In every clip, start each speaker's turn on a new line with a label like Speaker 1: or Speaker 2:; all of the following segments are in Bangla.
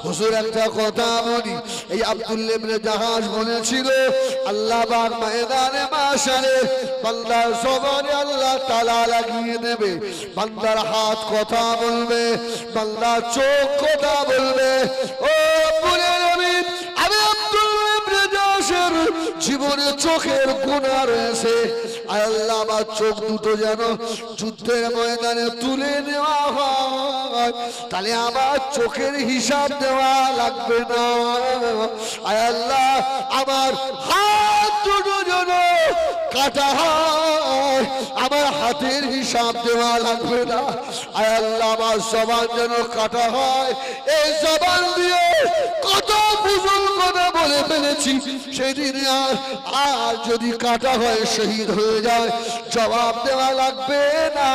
Speaker 1: হুজুর একটা কথা বলি, এই আব্দুল্লাহ ইবনে জাহাজ বলেছিল আল্লাহ পাক ময়দানে মাশারে বান্দার জবানে আল্লাহ তাআলা লাগিয়ে দেবে, বান্দার হাত কথা বলবে, বান্দার চোখ কথা বলবে। ও বলে আমি আব্দুল্লাহ ইবনে জাহাজের জীবনে চোখের গুনাহ রয়েছে, আল্লাহ আমার চোখ দুটো যেন যুদ্ধের ময়দানে তুলে নেওয়া হয়, তাহলে আমার চোখের হিসাব দেওয়া লাগবে না। আল্লাহ আমার হাত দুটো যেন কাটা হয়, আমার হাতের হিসাব দেওয়া লাগবে না। আল্লাহ আমার জবান যেন কাটা হয়, এই জবান দিয়ে কত বুজুল কথা বলে ফেলেছি, সেদিন আর যদি কাটা হয় শহীদ হয়ে যায়, জবাব দেওয়া লাগবে না।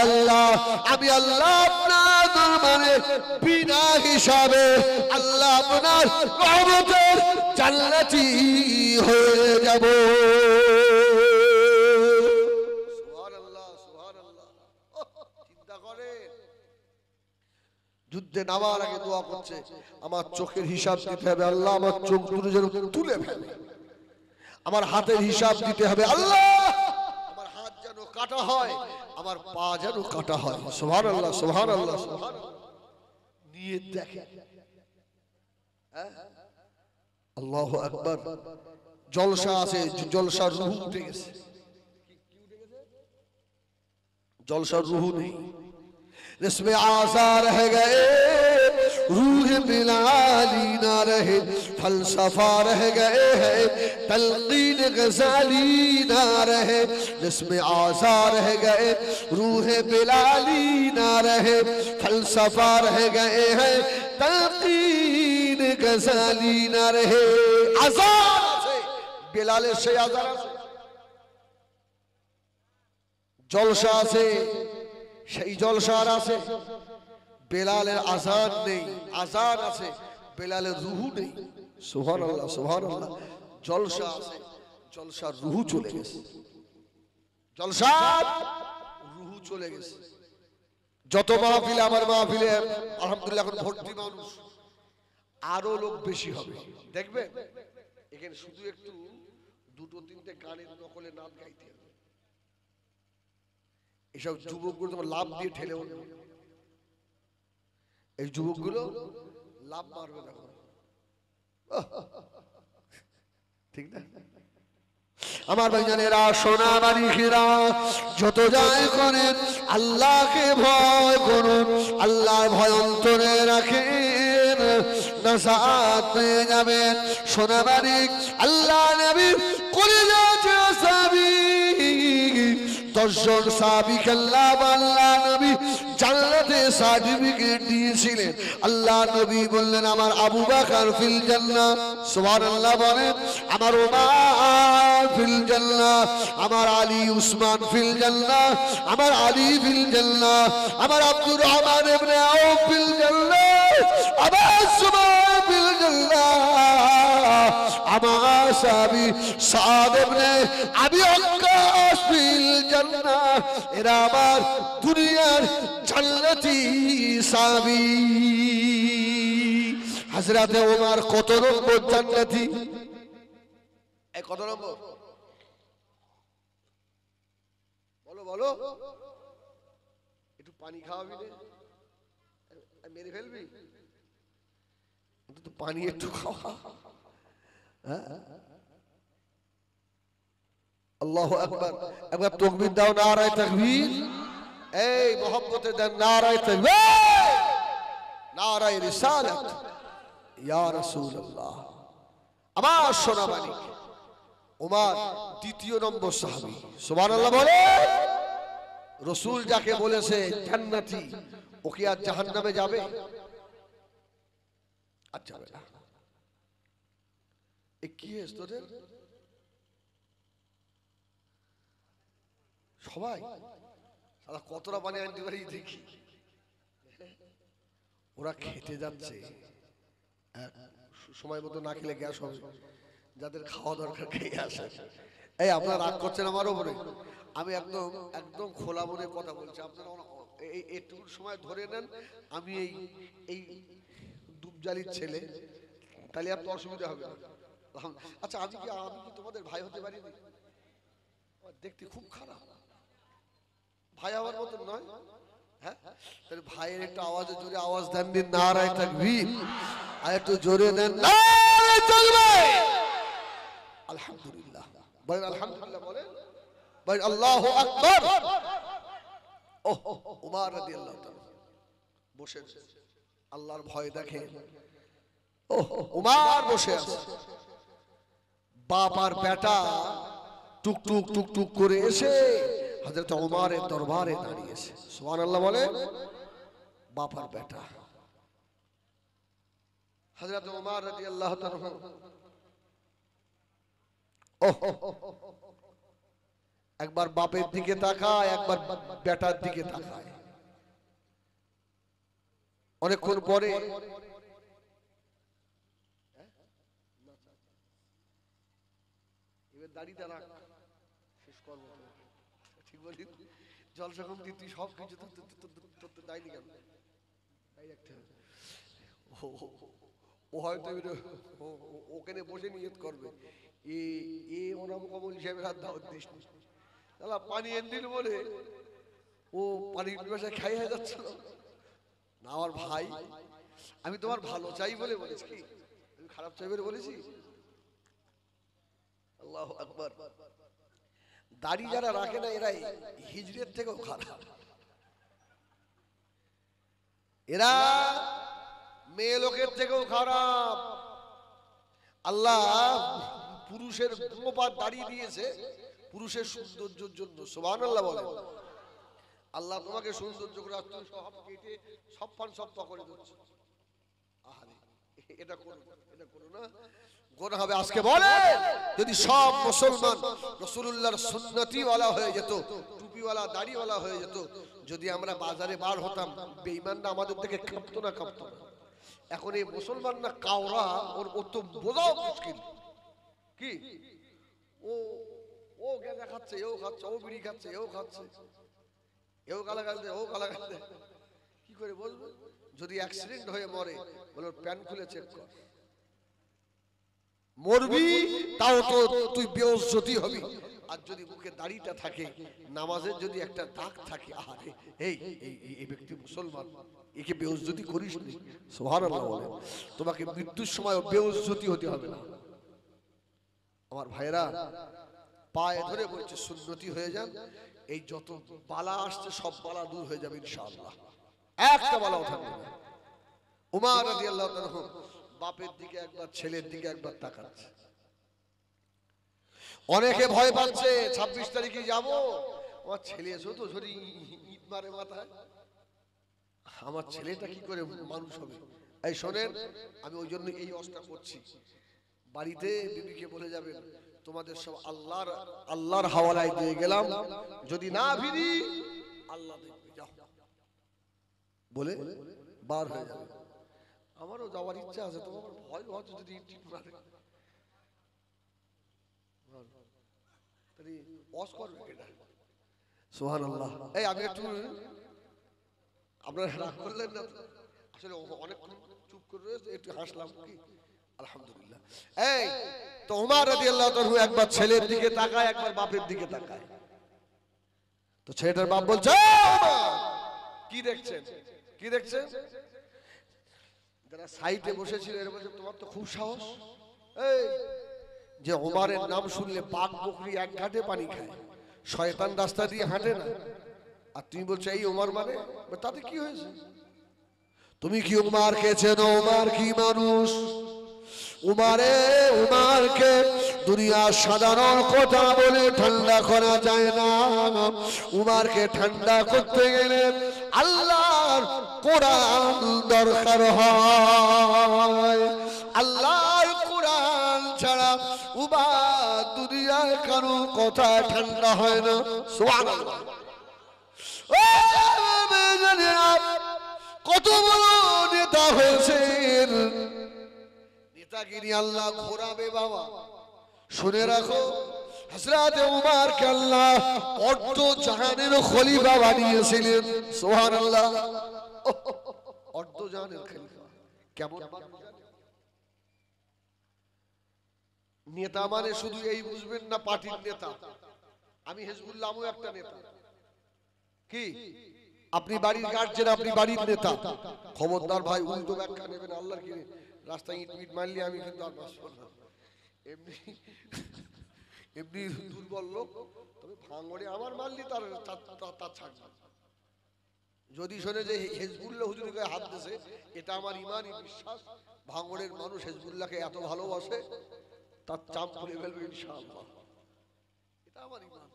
Speaker 1: আল্লাহ আমি আল্লাহ আপনার দরবারে বিনা হিসাবে আল্লাহ আপনার রহমতের জান্নাতি হয়ে যাব। সুবহানাল্লাহ সুবহানাল্লাহ। চিন্তা করেন, যুদ্ধে নামার আগে দোয়া করছে আমার চোখের হিসাব দিতে হবে, আল্লাহ আমার চোখ দুটো যেন তুলে ফেলে, আমার হাতের হিসাব দিতে হবে, আল্লাহ আমার হাত যেন কাটা হয়, আমার পা যেন কাটা হয়। সুবহানাল্লাহ সুবহানাল্লাহ সুবহানাল্লাহ। নিয়ে দেখে আল্লাহু আকবার, জলসা আছে, জলসার রূহ উঠে গেছে, জলসার রূহ নেই, इसमें आशा रह गए, रूह बिलाली ना रहे, फलसफा रह गए हैं, तलकीन गजाली ना रहे, जिसमें आशा रह गए, रूह बिलाली ना रहे, फलसफा रह गए हैं, तलकीन गजाली ना रहे। आज़ार से बिलाले से आज़ार से जलसा से সেই জলসার আছে, বেলালের আযান নেই, আযান আছে, বেলালের রূহ নেই। সুবহানাল্লাহ সুবহানাল্লাহ। জলসা আছে, জলসার রূহ চলে গেছে, জলসার রূহ চলে গেছে। যত মাহফিলে, আমার মাহফিলে আলহামদুলিল্লাহ এখন ভর্তি মানুষ, আরো লোক বেশি হবে দেখবে। এখানে শুধু একটু দুটো তিনটে গানের নকলে নাচ গাইতে হবে, এসব যুবকগুলো তোমার লাভ দিয়ে ঠেলে উঠবে, এই যুবকগুলো লাভ মারবে দেখো, ঠিক না? আমার ভাইজানেরা, সোনা মানিকেরা, যত যায় করেন আল্লাহকে ভয় করুন, আল্লাহর ভয় অন্তরে রাখেন, নাজাত পেয়ে যাবেন। সোনা মানিক আল্লাহ নবী করে যাচ্ছে সাহাবী, 10 জন সাহাবীকে আল্লাহ নবী জান্নাতে সার্টিফিকেট দিয়েছিলেন। আল্লাহ নবী বললেন আমার আবু বকর ফিল জান্নাহ, সুবহানাল্লাহ বলেন, আমার ওমর ফিল জান্নাহ, আমার আলী উসমান ফিল জান্নাহ, আমার আলী ফিল জান্নাহ, আমার আব্দুর রহমান ইবনে আউফ ফিল জান্নাহ, আমার সুমাইয়া ফিল জান্নাহ, আমার সাহাবী সাদ ইবনে আবি ওয়াক্কাস ফিল জান্নাহ। এরা আমার দুনিয়ার জান্নাতি সাহাবী। হযরত ওমর কত নম্বর জান্নাতি? এই কত নম্বর বলো বলো, একটু পানি খাওয়াবি রে, মেরে ফেলবি, একটু পানি একটু খাওয়া। আল্লাহু আকবার, একবার তাকবীর দাও, নারায়ে তাকবীর। এই মোহাম্মতে দেন নারায়ে তাকবীর, নারায়ে রিসালাত, ইয়া রাসূলুল্লাহ। আমার সোনা মানিক ওমর দ্বিতীয় নম্বর সাহাবী, সুবহানাল্লাহ বলে। রাসূল যাকে বলেছে জান্নাতি, ও কি আর জাহান্নামে যাবে? আচ্ছা বেটা, এ কি হয়েছে তোদের সবাই? সারা কতটা পানি আনতে পারি দেখি, ওরা খেতে যাচ্ছে, সময় মতো না খেলে গ্যাস হবে, যাদের খাওয়া দরকার খেয়ে আসে। এই আপনারা রাগ করছেন আমার উপরে, আমি একদম একদম খোলা মনে কথা বলছি, আপনারা একটু সময় ধরে নেন। আমি এই পূজারীর ছেলে, তাহলে আর তো অসুবিধা হবে না। আচ্ছা আমি কি তোমাদের ভাই হতে পারি? দেখতে খুব খারাপ, ভাই আমার মতন নয়। হ্যাঁ, তাহলে ভাইয়ের একটু আওয়াজে জোরে আওয়াজ দেন দিন, নারায়ে তাকবীর, আর একটু জোরে দেন নারায়ে তাকবীর। আলহামদুলিল্লাহ বলেন, আলহামদুলিল্লাহ বলেন, বলেন আল্লাহু আকবার। ওহ, উমর রাদিয়াল্লাহু তাআলা বসে আল্লাহর ভয় দেখে। ওহ, উমর বসে আছে, বাপ আর বেটা টুক টুক টুক টুক করে এসে হযরত উমরের দরবারে দাঁড়িয়েছে। সুবহানাল্লাহ বলে, বাপ আর বেটা। হযরত উমর রাদিয়াল্লাহু তাআলা একবার বাপের দিকে তাকায়, একবার বেটার দিকে তাকায়। অনেকক্ষণ পরে দাড়িটা রাখ, শেষ করবো, ঠিক বলি? জলসা কম তুই সব কিছু তোর দাড়ি কেন? ও হয়তো ওখানে বসে নিয়ত করবে, এ ওনাম কমল হিসেবে হাত দাওয়াত দিস না, পানি এনে বলে ও পানির পিপাসায় খাইয়ে যাচ্ছিল না। আমার ভাই, আমি তোমার ভালো চাই বলে বলেছি, কি আমি খারাপ চাই বলে বলেছি? আল্লাহু আকবার। দাড়ি যারা রাখে না এরা হিজড়ের থেকেও খারাপ, এরা মেয়ে লোকের থেকেও খারাপ। আল্লাহ পুরুষের গোপাত দাড়ি দিয়েছে পুরুষের সৌন্দর্যের জন্য। সুবহানাল্লাহ বলেন। আল্লাহ তোমাকে সৌন্দর্য করে তুমি সব কেটে সব পান সব করে দিচ্ছে। আহারে, এটা করো, এটা করো না, গুনাহ হবে। আজকে বলে যদি সব মুসলমান রাসূলুল্লাহর সুন্নতি ওয়ালা হয়ে যেত, টুপিওয়ালা দাড়িওয়ালা হয়ে যেত, যদি আমরা বাজারে বার হতাম, বেঈমানরা আমাদের থেকে কাঁপতো না, কাঁপতো না। এখন এই মুসলমান না কাওরা, ওর তো বোঝাও মুশকিল। কি ও গাঁজা খাচ্ছে, এও খাচ্ছে, ও বিড়ি খাচ্ছে, এও খাচ্ছে, এও গালাগাল দেয়, ও গালাগাল দেয়, কি করে বলবো? যদি অ্যাক্সিডেন্ট হয়ে মরে, বলো প্যান্ট খুলে চেক কর, মরবি তাও তো তুই বেইজ্জতি হবি। আর যদি মুখে দাড়িটা থাকে, নামাজের যদি একটা দাগ থাকে, আরে এই ব্যক্তি মুসলমান, একে বেইজ্জতি করিস নি। সুবহানাল্লাহ বলে, তোমাকে মৃত্যুর সময় বেইজ্জতি হতে হবে না। আমার ভাইরা পায়ে ধরে বলছে সুন্নতি হয়ে যান, এই যত বালা আসছে সব বালা দূর হয়ে যাবে ইনশাআল্লাহ, একটা বালাও থাকবে না। উমর রাদিয়াল্লাহু তাআলা বাপের দিকে একবার, ছেলের দিকে একবার তাকাচ্ছে। অনেকে ভয় পাচ্ছে 26 তারিখে যাব, আমার ছেলে এসো তো যদি ঈদ মারে মাথায়, আমার ছেলেটা কি করে মানুষ হবে। এই শোনেন, আমি ওই জন্য এই অবস্থা করছি। বাড়িতে বিবিকে বলে যাবেন তোমাদের সব আল্লাহর হাওয়ালায় দিয়ে গেলাম, যদি না ফিরি আল্লাহ দেখবে, যাও বলে বার হয়ে যাবে। আমারও যাওয়ার ইচ্ছা আছে, তোমার ভয় হচ্ছে যদি ঠিক না থাকে তাহলে ওয়াজ করবে এটা। সুবহানাল্লাহ। এই আমি একটু, আপনারা রাগ করলেন না? আসলে অনেকক্ষণ চুপ করে রয়েছে, একটু হাসলাম, কি আলহামদুলিল্লাহ। এই তো উমর রাদিয়াল্লাহু তাআলা একবার ছেলের দিকে তাকায়, একবার বাপের দিকে তাকায়। তো ছেলেটার বাপ বলছে, কি দেখছেন, কি দেখছেন? যারা সাইডে বসেছিল এর বলছে, তোমার তো খুব সাহস, এই যে ওমরের নাম শুনলে বাঘ বকরি এক ঘাটে পানি খায়, শয়তান রাস্তা দিয়ে হাঁটে না, আর তুমি বলছো এই ওমর মানে, তাতে কি হয়েছে? তুমি কি উমারকে চেনো? উমার কি মানুষ? উমারকে দুনিয়ার সাধারণ কথা বলে ঠান্ডা করা যায় না। উমারকে ঠান্ডা করতে গেলে আল্লাহর কোরআন দরকার হয়। আল্লাহর কোরআন ছাড়া উমার দুনিয়ায় কারো কথা ঠান্ডা হয় না। সুবহানাল্লাহ। কত বড় নেতা হয়েছেন, নেতাগিরি আল্লাহ ঘোরাবে বাবা। শুনে রাখো, হযরত উমরকে আল্লাহ অর্ধ জাহানের খলিফা বানিয়েছিলেন। সুবহানাল্লাহ। অর্ধ জাহানের খলিফা কেমন নেতা মানে শুধু এই বুঝবেন না পার্টির নেতা, আমি হিজবুল্লাহ আমিও একটা নেতা। কি আপনি বাড়ির গার্জেন, আপনি বাড়ির নেতা, খবরদার ভাই উল্টো ব্যাখ্যা নেবেন। আল্লাহর কি রাস্তায় ইট মিট মারলে আমি কিন্তু আর বাঁচব না। এমনি এমনি দুর্বল লোক, তবে ভাঙড়ে আমার মারলি তার ছাড়। যদি শোনে যে হিজবুল্লাহ হুজুরের গায়ে হাত দিয়েছে, এটা আমার ইমানই বিশ্বাস। ভাঙড়ের মানুষ হিজবুল্লাহকে এত ভালোবাসে, তার চাপ খুলে ফেলবে ইনশাআল্লাহ, এটা আমার ইমান।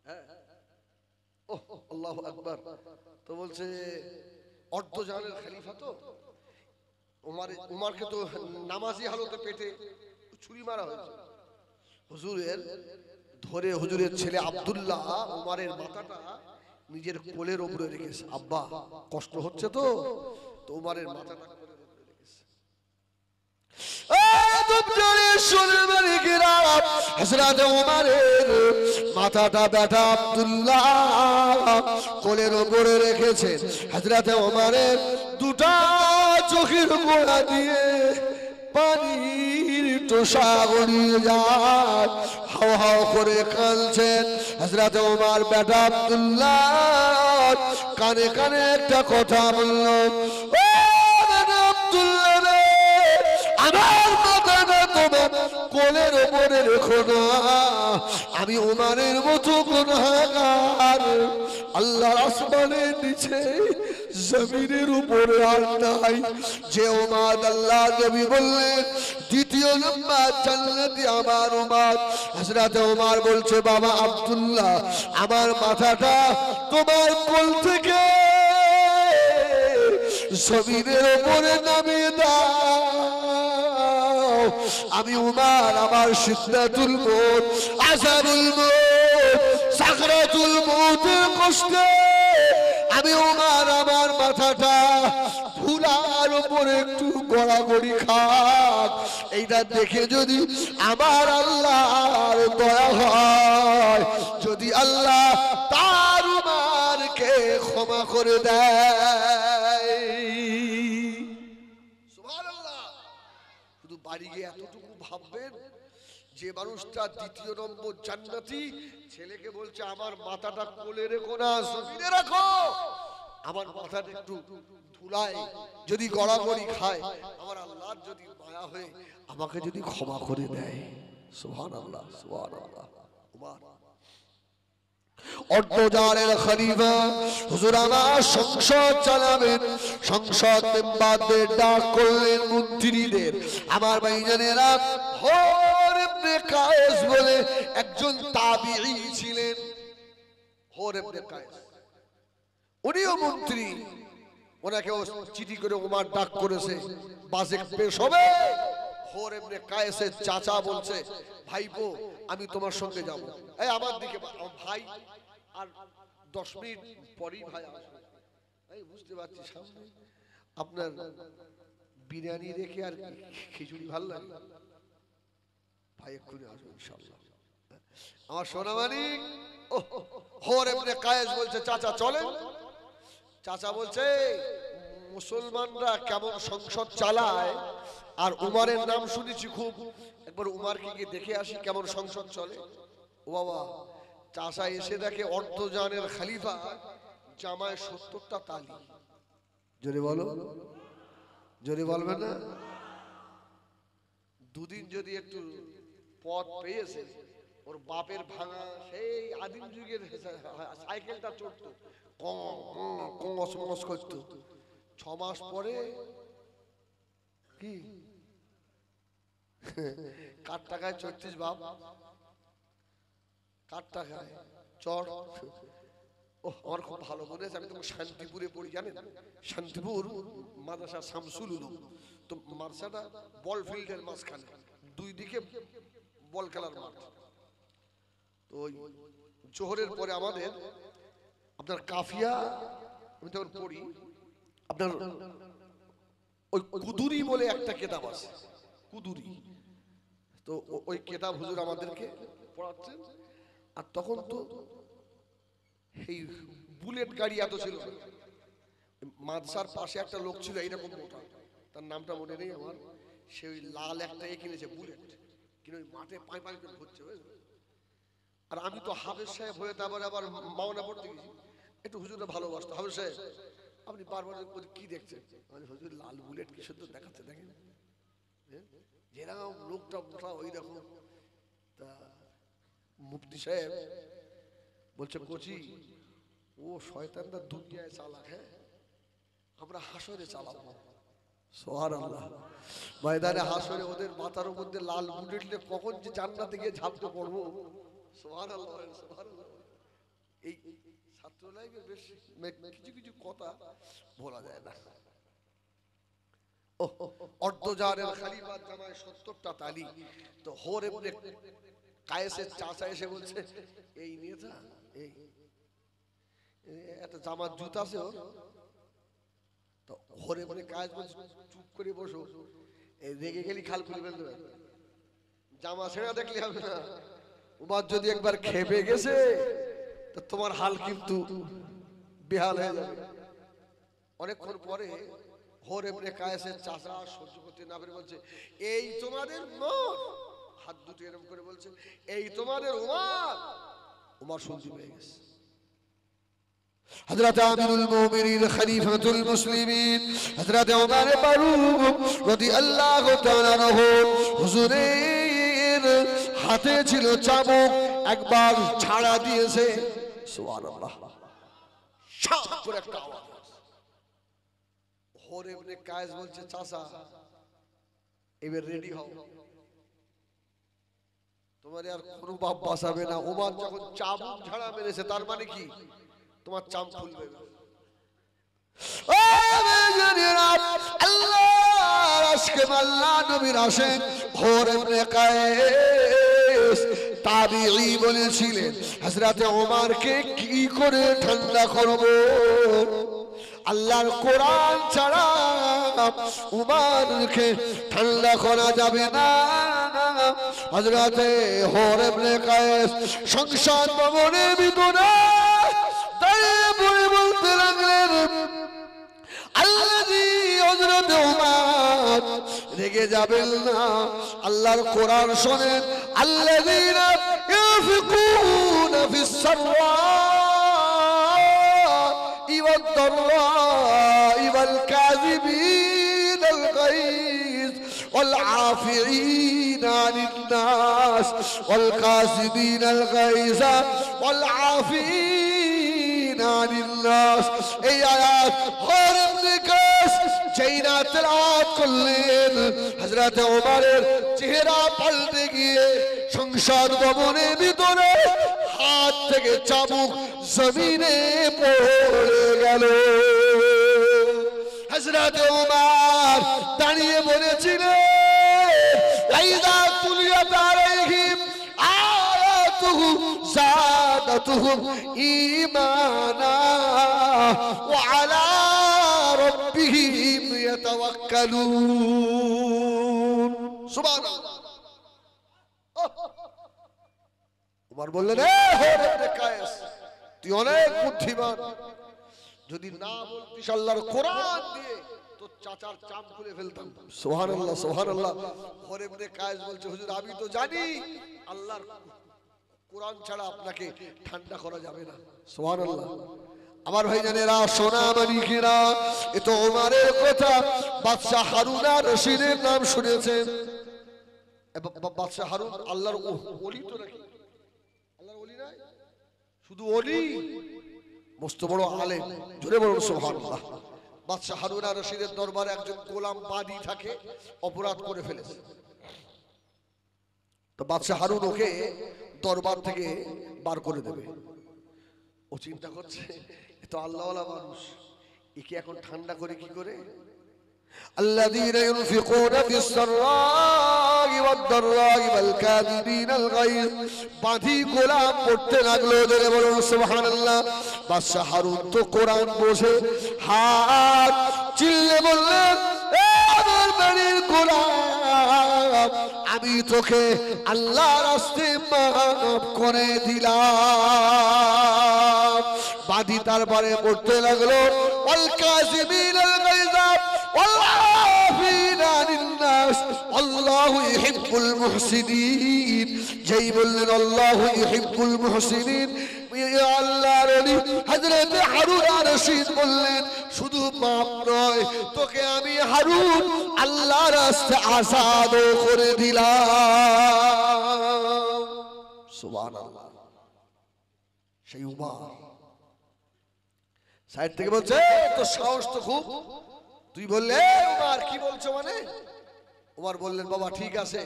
Speaker 1: হ্যাঁ, ওহ আল্লাহু আকবার। তো বলছে অর্ধজানের খলিফা তো উমারকে তো নামাজি হালতে পেটে ছুরি মারা হয়েছে। হুজুরের ধরে হুজুরের ছেলে আব্দুল্লাহ উমারের মাথাটা নিজের কোলের উপরে রেখেছে। আব্বা কষ্ট হচ্ছে তো উমারের মাথাটা কোলের উপরে রেখেছে। হযরত উমারের মাথাটা বেটা আব্দুল্লাহ কোলের উপরে রেখেছেন। হযরত উমারের দুটা চোখের গোড়া দিয়ে পানির টোসা গড়িয়ে যায়, হাও হাও করে কাঁদছেন। হযরত উমার বেটা আব্দুল্লাহ কানে কানে একটা কথা বলল, ও আব্দুল্লাহ রে, আমার মাথাটা তোমার কোলের উপরে রেখো না, আমি উমারের মতো গুনাহগার আল্লাহর আসমানের নিচে জমিনের উপরে আর নাই। যে উমার আল্লাহ নবী বললেন দ্বিতীয় নম্বর জান্নাতি আমার উমার। হযরত উমার বলছে, বাবা আব্দুল্লাহ, আমার মাথাটা তোমার কোল থেকে জমিনের উপরে নামিয়ে দাও, আমি উমার আমার সিদরাতুল মউত, আযাবুল মউত, সাকরাতুল মউতের কষ্টে আমি উমার আমার মাথাটা ধুলার উপরে একটু গড়াগড়ি খাক, এইটা দেখে যদি আমার আল্লাহর দয়া হয়, যদি আল্লাহ তার উমারকে ক্ষমা করে দেয়। সুবহানাল্লাহ। শুধু বাড়ি গিয়ে এতটুকু ভাববেন, যে মানুষটা দ্বিতীয় নম্বর জান্নাতি, ছেলেকে বলছে আমার মাথাটা কোলে রেখো না, জমিনে রাখো, আমার মাথাটা একটু ধুলায় যদি গড়াগড়ি খায়, আমার আল্লাহর যদি মায়া হয়ে আমাকে যদি ক্ষমা করে দেয়। সুবহানাল্লাহ, সুবহানাল্লাহ। উমার অর্ধজানের খলিফা, হুজুর আমার সংসদ চালাবেন, সংসদ মেম্বারদের ডাক করলেন, মন্ত্রীদের। আমার ভাইজানেরা, হোর ইবনে কায়েস বলে একজন তাবিঈ ছিলেন। হোর ইবনে কায়েস উনিও মন্ত্রী, ওনাকেও চিঠি করে উমার ডাক করেছে, বাজে পেশ হবে। হোর ইবনে কায়েসের চাচা বলছে, ভাইপো আমি তোমার সঙ্গে যাব। এই আমার দিকে ভাই, আর 10 মিনিট পরেই ভাই আসবে। এই বুঝতে পারছি সামনে আপনার বিরিয়ানি রেখে আর খিচুড়ি ভালো লাগে, ভাই এক্ষুনি আসবে ইনশাআল্লাহ। আমার সোনা মানিক হোর ইবনে কায়েস বলছে, চাচা চলেন। চাচা বলছে, মুসলমানরা কেমন সংসদ চালায়, আর উমারের নাম শুনেছি খুব, একবার উমারকে গিয়ে দেখে আসি কেমন সংসদ চলে। ও বাবা, চাচা এসে দেখে অর্ধজানের খলিফা জামায় 70টা তালি। জোরে বলো, জোরে বলবে না? দুদিন যদি একটু পথ পেয়েছে, ওর বাপের ভাঙা সেই আদিম যুগের সাইকেলটা চড়তো, কমস করতো। 6 মাস পরে কি কার টাকায় চড়ছিস বাপ, কার টাকায় চড়। ও আমার খুব ভালো মনে আছে, আমি তো শান্তিপুরে পড়ি জানেন, শান্তিপুর মাদ্রাসা শামসুল উলুম। তো মাদ্রাসাটা বল ফিল্ডের মাঝখানে, দুই দিকে বল খেলার মাঠ। তো ওই জোহরের পরে আমাদের আপনার কাফিয়া, আমি তখন পড়ি, আপনার ওই কুদুরি বলে একটা কিতাব আছে, কুদুরি। তো ওই কিতাব হুজুর আমাদেরকে পড়াচ্ছেন। আর তখন তো এই বুলেট গাড়ি এত ছিল না। মাদ্রাসার পাশে একটা লোক ছিল এইরকম মোটা, তার নামটা মনে নেই আমার, সে ওই লাল একটা কিনেছে বুলেট, কিনে ওই মাঠে পাই পাই করে ঘুরছে। আর আমি তো হাফেজ সাহেব হয়ে তারপরে আবার মাওনা পড়তে গেছি, একটু হুজুরে ভালোবাসতো। হাফেজ সাহেব আপনি বারবার কি দেখছেন? মানে হুজুর লাল বুলেট কি সুন্দর দেখাচ্ছে, দেখেন যেরকম লোকটা মোটা ওই রকম। তা মুফতি সাহেব বলছে কোচি ও শয়তানরা দুনিয়ায় চালাক, হ্যাঁ আমরা হাসরে চালাবো। সুবহানাল্লাহ। ময়দানে হাসরে ওদের মাথার মধ্যে লাল বুলেট নিয়ে কখন যে জান্নাতে গিয়ে ঝাঁপতে পড়বো। সুবহানাল্লাহ সুবহানাল্লাহ। এই ছাত্র লাইফের বেশ কিছু কিছু কথা বলা যায় না। অর্ধজারের খলিফার জামায় 70টা তালি। তো হোর ইবনে কায়েসের চাচা এসে বলছে এই নেতা এই একটা জামার জুতা আছে ওর। তো হোর ইবনে কায়েস বলছে চুপ করে বসো, এই রেগে গেলি খাল খুলে ফেলতে হবে, জামা ছেঁড়া দেখলে হবে না। উমার যদি একবার খেপে গেছে তো তোমার হাল কিন্তু বেহাল হয়ে যাবে। অনেকক্ষণ পরে হোর ইবনে কায়েসের চাচা সহ্য করতে না পেরে বলছে এই তোমাদের উমর, হাত দুটো এরকম করে বলছে এই তোমাদের উমর। উমর শুনতে পেয়ে গেছে। হযরত আমিরুল মুমিনিন খলিফাতুল মুসলিমিন হযরত ওমর ফারুক রাদিয়াল্লাহু তাআলা আনহু হুজুরের হাতে ছিল চাবুক, একবার ছাড়া দিয়েছে। সুবহানাল্লাহ। শাক করে একটা আওয়াজ। হোর ইবনে কায়েস বলছে চাচা এবার রেডি হও, তোমার আর কোনো বাপ বাঁচাবে না। ওমর যখন চাবুক ঝাড়া মেরেছে তার মানে কি তোমার চাম খুলবে না। আল্লাহর আশকে আল্লাহ নবীর আশেক হোর ইবনে কায়েস তাবিঈ বলেছিলেন হযরত ওমরকে কি করে ঠান্ডা করব, আল্লাহর কোরআন ছাড়া উমারকে ঠান্ডা করা যাবে না। হযরতে হোর ইবনে কায়েস সংসদ ভবনের ভিতরে দাঁড়িয়ে বলে বলতে লাগলেন আল্লাযী হযরতে উমার রেগে যাবেন না, আল্লাহর কোরআন শোনেন আল্লাযীনা ইয়ানফিকুনা ফিস সাররা والضراء والكاظمين الغيظ والعافين عن الناس والكاظمين الغيظ والعافين عن الناس। এই আয়াত হোর ইবনে কায়েস যেই না তেলাওয়াত করলেন হযরত ওমরের চেহারা পাল্টে গিয়ে সংসদ ভবনের ভিতরে হাত থেকে চাবুক জমিনে পড়ে গেল। হযরত ওমর দাঁড়িয়ে বলেছিলেন আইদা তুলিয়াত আলাইহিম আয়াতুহু যাদাতুহুম ঈমানা ওয়া আলা রাব্বিহিম ইয়াতাওয়াক্কালুন। সুবহানাল্লাহ। ওমর বললেন এ হোর ইবনে কায়েস তুই অনেক বুদ্ধিমান, যদি না বলতিস আল্লাহর কোরআন দিয়ে তোর চাচার চাম খুলে ফেলতাম। সুবহানাল্লাহ সুবহানাল্লাহ। হোর ইবনে কায়েস বলছে হুজুর আমি তো জানি আল্লাহর কোরআন ছাড়া আপনাকে ঠান্ডা করা যাবে না। সুবহানাল্লাহ। আমার ভাইজানেরা সোনা মানিকেরা এ তো ওমরের কথা। বাদশা হারুন আর রশিদের নাম শুনেছেন। বাদশা হারুন আল্লাহর ওলি তো নাকি, আল্লাহর ওলি না শুধু ওলি, মস্ত বড় আলেম, জোরে বলুন সুবহানাল্লাহ। বাদশা হারুন আর রশিদের দরবারে একজন গোলাম বাদী থাকে, অপরাধ করে ফেলেছে। তো বাদশা হারুন ওকে দরবার থেকে বার করে দেবে। ও চিন্তা করছে এ তো আল্লাহওয়ালা মানুষ, একে এখন ঠান্ডা করে কি করে। الذين ينفقون في السراء والضراء والكاظمين الغيظ বাঁধি গোলাম পড়তে লাগলো, জোরে বলুন সুবহানাল্লাহ। বাদশা হারুন তো কোরআন বসে হাত চিল্লে বললেন এ আমার বাড়ির গোলাম আমি তোকে আল্লাহর রাস্তে মাফ করে দিলাম। বাঁধি তারপরে পড়তে লাগলো ওয়াল কাযিমিনাল গায়যা ওয়াল আল্লাহু ইউহিব্বুল মুহসিনিন, যেই বললেন আল্লাহু ইউহিব্বুল মুহসিনিন, আল্লাহর ওলি হযরত হারুন আর রশিদ বললেন শুধু মাপ নয়, তোকে আমি হারুন আল্লাহর রাস্তায় আজাদ করে দিলাম। সুবহানাল্লাহ। সেই উমর সাইড থেকে বলছে তো সাহস তো খুব, তুই বললে উমর কি বলছো মানে? উমর বললেন বাবা ঠিক আছে,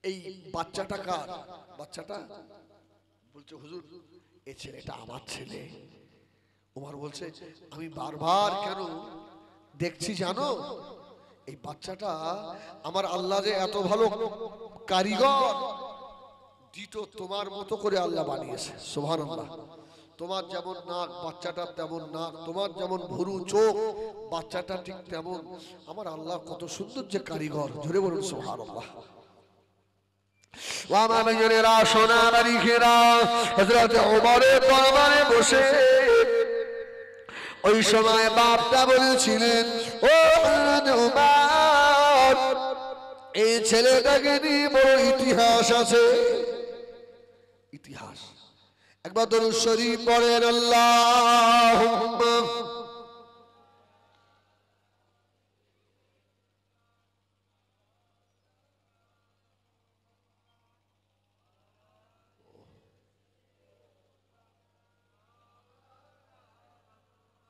Speaker 1: এই বাচ্চাটা কার? বাচ্চাটা বলছে হুজুর এই ছেলেটা আমার ছেলে। উমর বলছে আমি বারবার কেন দেখছি জানো, এই বাচ্চাটা আমার আল্লাহ যে এত ভালো কারিগর, দিটো তোমার মতো করে আল্লাহ বানিয়েছে। সুবহানাল্লাহ। তোমার যেমন নাক বাচ্চাটার তেমন নাক, তোমার যেমন ভুরু চোখ বাচ্চাটা ঠিক তেমন। আমার আল্লাহ কত সুন্দর যে কারিগর, জোরে বলুন সুবহানাল্লাহ। ওয়ামা মেজরেরা সোনা মালিকেরা হযরত ওমরের দরবারে বসে ওই সময় বাপটা বলেছিলেন ও হযরত ওমর, এই ছেলেটাকে নিয়ে বড় ইতিহাস আছে। ইতিহাস একবার দরুদ শরীফ পড়েন আল্লাহুম্মা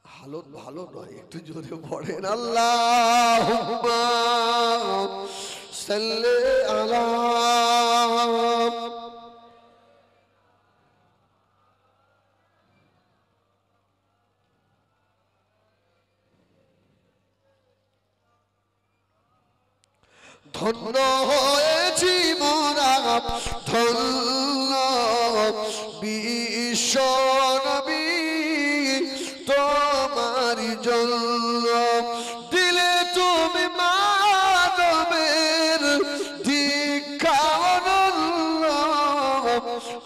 Speaker 1: হালত ভালো নয়, একটু জোরে পড়েন আল্লাহুম্মা সাল্লি আলা। ধন্য হয়েছি মোরা ধন্য বিশ্ব নবী তোমার জন্য দিলে তুমি মানবের দীক্ষা অনন্য।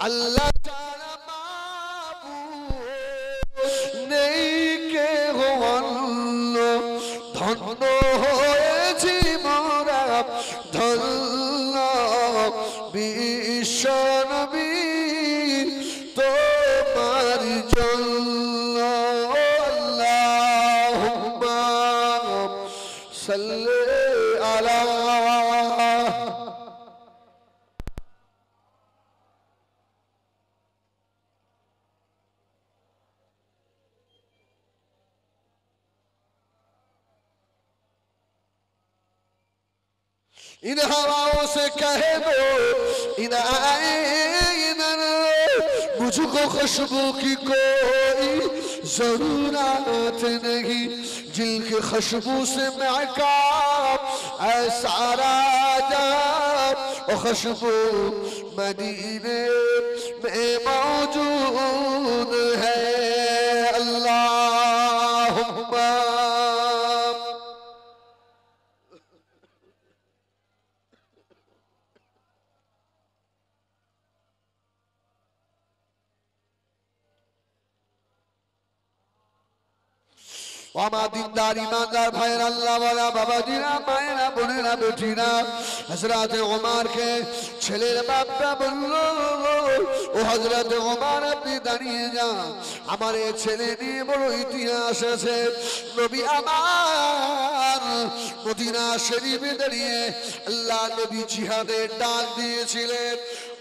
Speaker 1: আল্লাহ ছাড়া মাবুদ নেই কেহ অন্য। ধন্য হয়েছি মোরা ধন্য বিশ্ব নবী তোমার জন্য। আল্লাহুম্মা সাল্লি আলা। इन हवाओं से कह दो इन आए इधर, मुझको खुशबू की कोई जरूरत नहीं, जिनकी खुशबू से महका सारा जहां, और खुशबू मदीने में मौजूद है। अल्लाहुम्मा ওমা দিনদার ইমানদার ভাইয়ের আল্লাহ ওয়ালা বাবাজিরা মায়েরা বোনেরা বেটিরা, হযরত ওমরকে ছেলের বাপটা বলল ও হযরত ওমর আপনি দাঁড়িয়ে যান, আমার এই ছেলে নিয়ে বড় ইতিহাস আছে। নবী আমার মদিনা শরীফে দাঁড়িয়ে আল্লাহ নবী জিহাদের ডাক দিয়েছিলেন।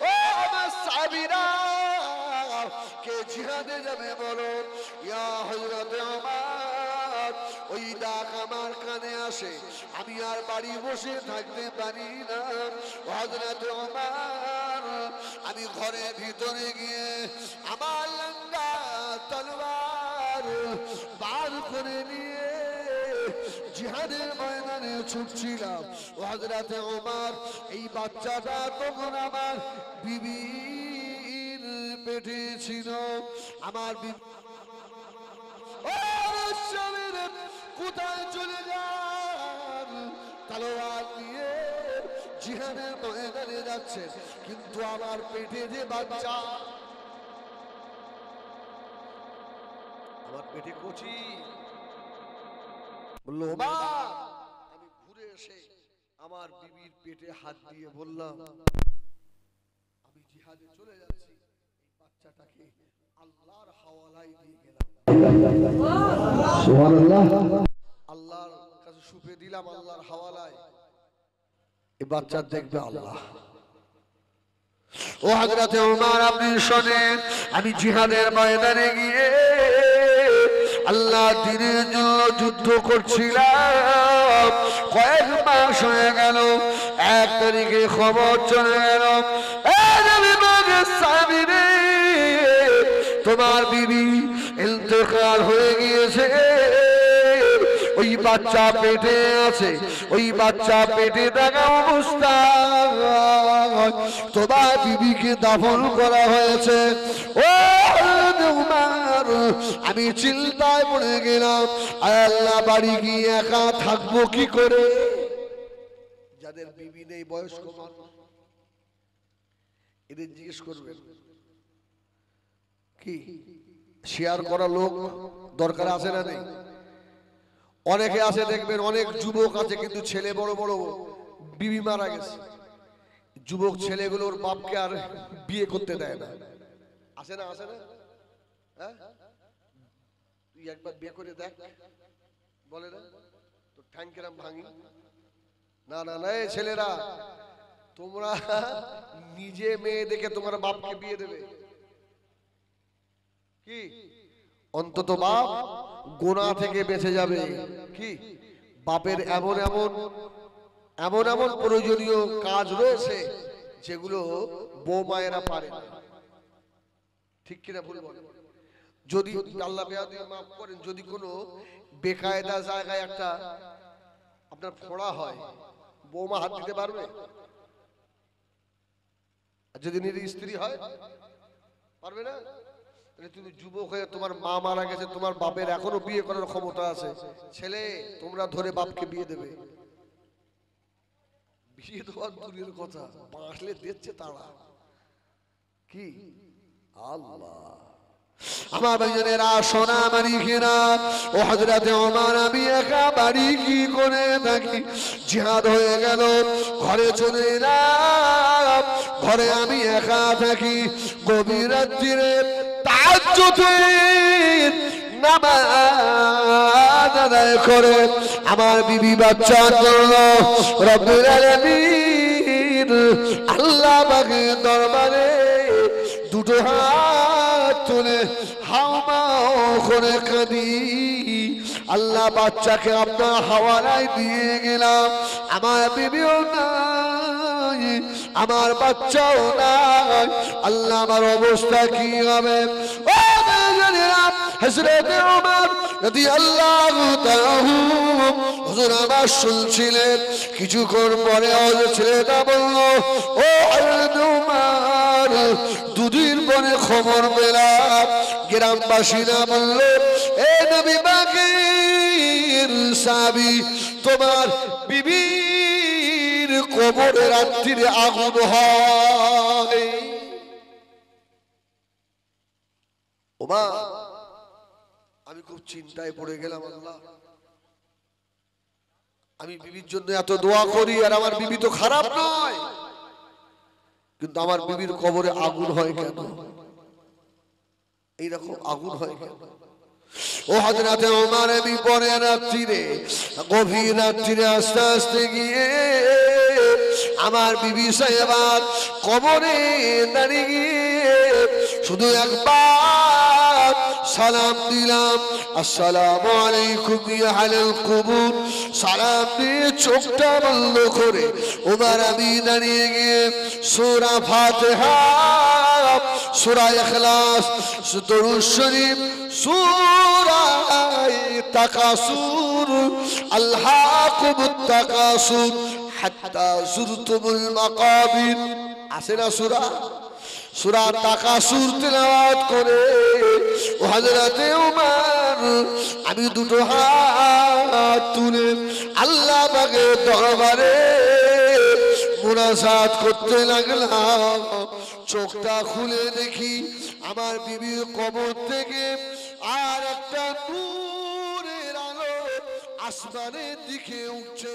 Speaker 1: ও আমার সাহাবীরা কে জিহাদে যাবে বলো? ইয়া হযরত ওমর, ওই ডাক আমার কানে আসে, আমি আর বাড়ি বসে থাকতে পারি না। হযরত ওমর আমি ঘরের ভিতরে গিয়ে আমার লম্বা তলোয়ার বার করে নিয়ে জিহাদের ময়দানে ছুটছিলাম। হযরত ওমর এই বাচ্চাটা তখন আমার বিবির পেটে ছিল। আমার কোথায় চলে যান? তলোয়ার নিয়ে জিহাদের ময়দানে যাচ্ছে, কিন্তু আমার পেটে যে বাচ্চা, আমার পেটে কচি। বললো মা, আমি ঘুরে এসে আমার বিবির পেটে হাত দিয়ে বললাম আমি জিহাদে চলে যাচ্ছি, এই বাচ্চাটাকে আল্লাহর হাওয়ালায় দিয়ে গেলাম। সুবহানাল্লাহ। আল্লাহর কাছে সুপে দিলাম, আল্লাহর হাওয়ালায়। এই বাচ্চা দেখবে আল্লাহ। ও হযরতে ওমর, আপনি শোনেন, আমি জিহাদের ময়দানে গিয়ে আল্লাহ দ্বীনের জন্য যুদ্ধ করছিলাম। কয়েক মাস হয়ে গেল, 1 তারিখে খবর চলে গেল, তোমার বিবি ইন্তেকাল হয়ে গিয়েছে। ওই বাচ্চা পেটে আছে, ওই বাচ্চা পেটে থাকা অবস্থায় তোমার বিবিকে দাফন করা হয়েছে। ও আমি চিন্তায় পড়ে গেলাম, আল্লাহ বাড়ি গিয়ে একা থাকবো কি করে? যাদের বিবি নেই, বয়স্ক মানুষ, এদের জিজ্ঞেস করবেন কি শেয়ার করা লোক দরকার আছে না নেই? অনেকে আছে দেখবেন, অনেক যুবক আছে কিন্তু ছেলে বড় বড়, বিবি মারা গেছে, যুবক ছেলেগুলোর বাপকে আর বিয়ে করতে দেয় না। আছে না? আছে না? হ্যাঁ, তুই একবার বিয়ে করে দেখ, বলে না তো ঠ্যাংকেরাম ভাঙি। না না না, ছেলেরা তোমরা নিজে মেয়ে দেখে তোমার বাপকে বিয়ে দেবে কি? অন্তত বাপ গোনা থেকে বেঁচে যাবে। কি বাপের এমন এমন এমন এমন প্রয়োজনীয় কাজ রয়েছে যেগুলো বৌমায়েরা পারে না। ঠিক কিনা ভুল বলেন? যদি আল্লাহ মাফ করেন, যদি কোনো বেকায়দা জায়গায় একটা আপনার ফোড়া হয়, বৌমা হাত দিতে পারবে? আর যদি নিজের স্ত্রী হয়, পারবে না? তুমি যুবক হয়ে তোমার মা মারা গেছে, তোমার বাপের এখনো বিয়ে করার ক্ষমতা আছে, ছেলে তোমরা ধরে বাপকে বিয়ে দেবে? বিয়ে দেওয়ার দূরের কথা, বাঁচলে দিচ্ছে তারা। কি আল্লাহ! আমার ভাইজানেরা, সোনা মারি কিনা, ও হযরতে ওমর, আমি একা বাড়ি কি করে থাকি? জিহাদ হয়ে গেল, ঘরে চলে এলাম। ঘরে আমি একা থাকি। গভীর রাত্রিরে তাহাজ্জুদের নামাজ আদায় করে আমার বিবি বাচ্চার জন্য রব্বুল আলামিন আল্লাহ পাকের দরবারে দুটো হাত তুলে হাওমাও করে কাঁদি। আল্লাহ, বাচ্চাকে আপনার হাওয়ালায় দিয়ে গেলাম। আমার বিবিও নাই, আমার বাচ্চাও নাই। আল্লাহ, আমার অবস্থা কি হবে? ও জানেনা, হযরত ওমর রাদিয়াল্লাহু তাআলা হুজুর আমার শুনছিলেন। কিছুক্ষণ পরে ওই ছেলেটা বলল, ও হযরত ওমর, দুদিন পরে খবর পেলাম, গ্রামবাসীরা বলল, এ নবী পাকের সাহাবী, তোমার বিবির কবরে রাত্রিরে আগুন হয়। ওমা, আমি খুব চিন্তায় পড়ে গেলাম। আল্লাহ, আমি বিবির জন্য এত দোয়া করি, আর আমার বিবি তো খারাপ নয়, কিন্তু আমার বিবির কবরে আগুন হয় কেন? এইরকম আগুন হয় কেন? ও হযরত ওমর, আমি পরে রাত্রিরে, গভীর রাত্রিরে আস্তে আস্তে গিয়ে আমার বিবি সাহেবার কবরে দাঁড়িয়ে গিয়ে শুধু একবার সালাম দিলাম, আসসালামু আলাইকুম ইয়া আহলাল কুবুর। সালাম দিয়ে চোখটা বন্ধ করে ওমর আমি দাঁড়িয়ে গিয়ে সূরা ফাতিহা, সূরা ইখলাস, দরুদ শরীফ, সূরা তাকাসুর, আলহাকুমুত তাকাসুর হাত্তা যুরতুমুল মাকাবির, আছে না সূরা? সূরা তাকাসুর তেলাওয়াত করে ও হযরতে ওমর আমি দুটো হাত তুলে আল্লাহ পাকের দরবারে মুনাজাত করতে লাগলাম। চোখটা খুলে দেখি আমার বিবির কবর থেকে আর একটা নূরের আলো আসমানের দিকে উঠছে।